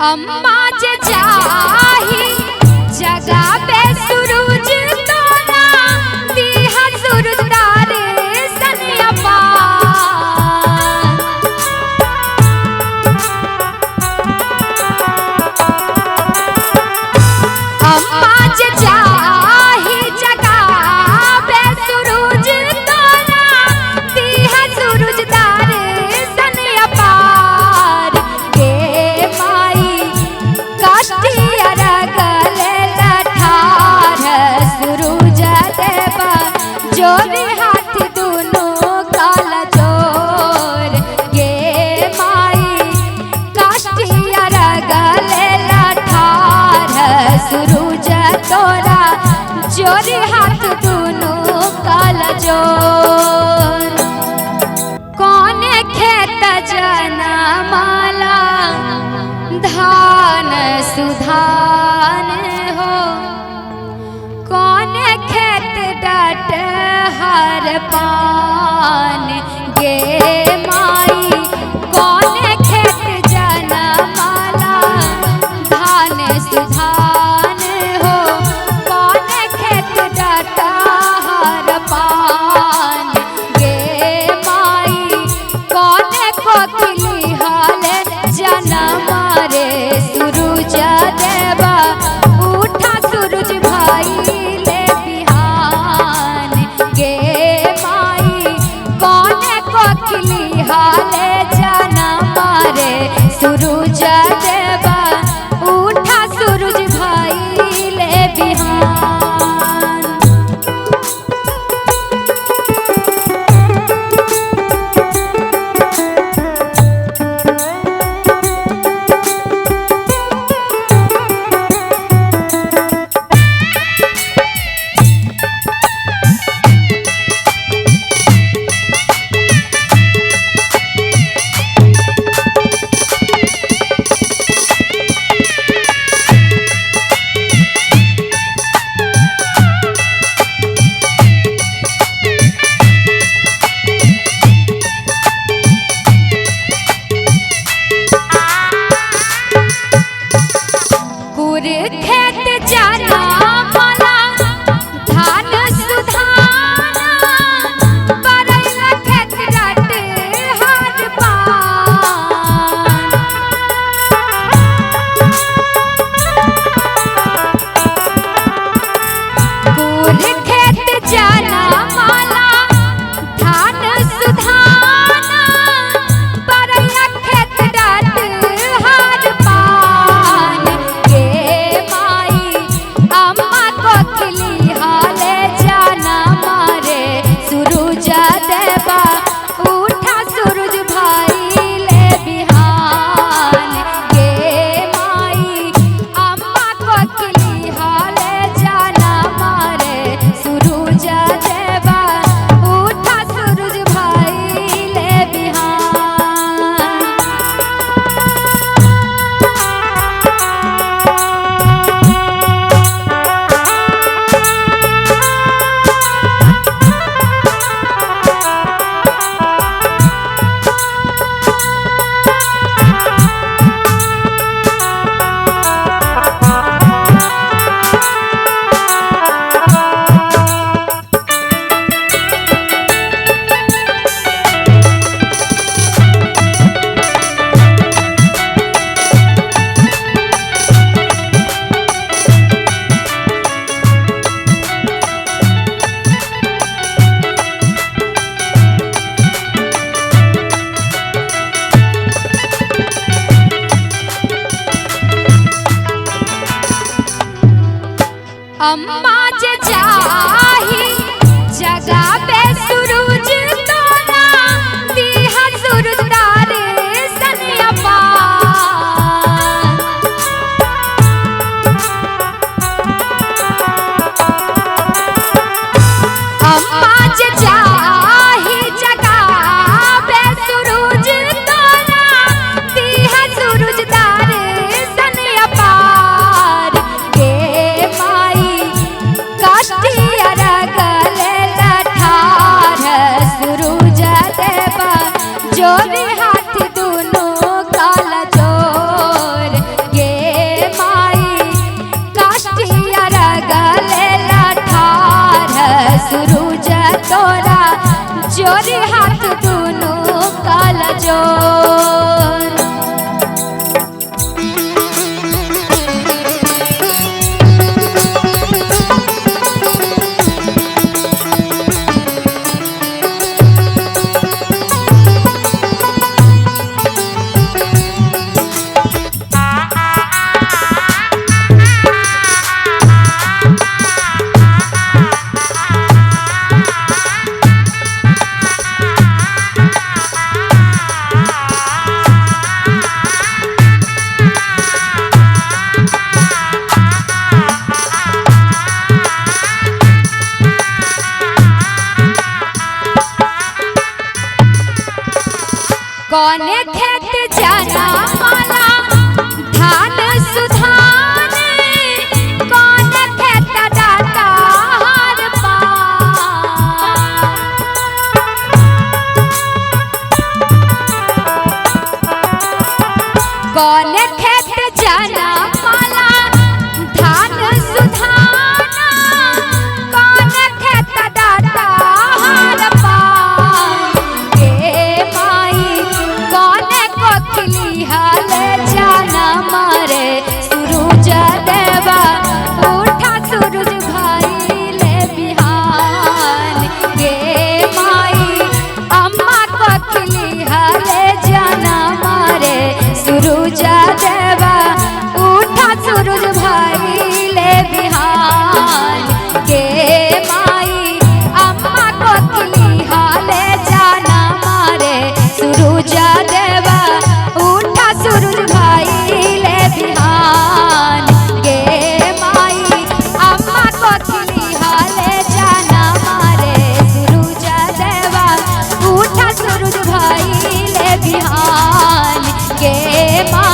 अम्मा जे जाही जगा पे सूरज तोरा दिहा सूरज तारे सनिया पार। अम्मा जे जाही जगा पे सूरज तोरा दिहा सूरज तारे सनिया पार। के माई काष्टिया रगले लठार सूरज देवा जोरे हाथ दोनों काला जोर। गे माई काष्टिया रगले लठार सूरज तोरा जोरे हाथ दोनों काला जोर। कौन खेत जना माला धान सुधान हो। कौन खेत डट हर पान। गे माई कौन खेत जना माला धान सुधान हो। कौन खेत डट हर पान। गे माई कौन कोकिली हाले जनम रे सूरज देवा उठा सूरज भाई ले बिहान। गे माई कौन कोकिली हाले जनम रे सूरज देवा उठा सूरज भाई ले बिहान। खेत जाना माला धान सुधाना परैला खेत रट हर पान। खेत जाना माला धान सुधाना परैला खेत रट हर पान। गे माई अम्मा कोकिली हाले जाना मारे सूरज देवा उठा सूरज भाई ले बिहान। गे माई अम्मा कोकिली हाले जाना मारे सूरज देवा उठा सूरज भाई ले बिहान। अम्मा जे जाही जगा पे सूरज तोरा दिहा सूरज तारे सनिया पार। अम्मा जे जाही जगा पे सूरज तोरा दिहा सूरज तारे सनिया पार। गे माई काष्टिया रग जोर। कौने खेत जाना माला धान सुधाने, कौने खेत डाटा हर पार। कौने खेत जाना माला धान सुधाना, कौने खेत डाटा हर पार। के माई कौने कोखली हाले जाना मारे सूरज देवा उठा सूरज भाई ले बिहान। के माई अम्मा कोखली हाले जाना मारे सूरज देवा उठा सूरज भाई ले बिहान। के माई अम्मा कोखली हाले जाना मारे सूरज देवा उठा सूरज भाई ले बिहान। गे माई अम्मा कोखली हाले जाना मारे सूरज देवा उठा सूरज भाई ले बिहान। गे माई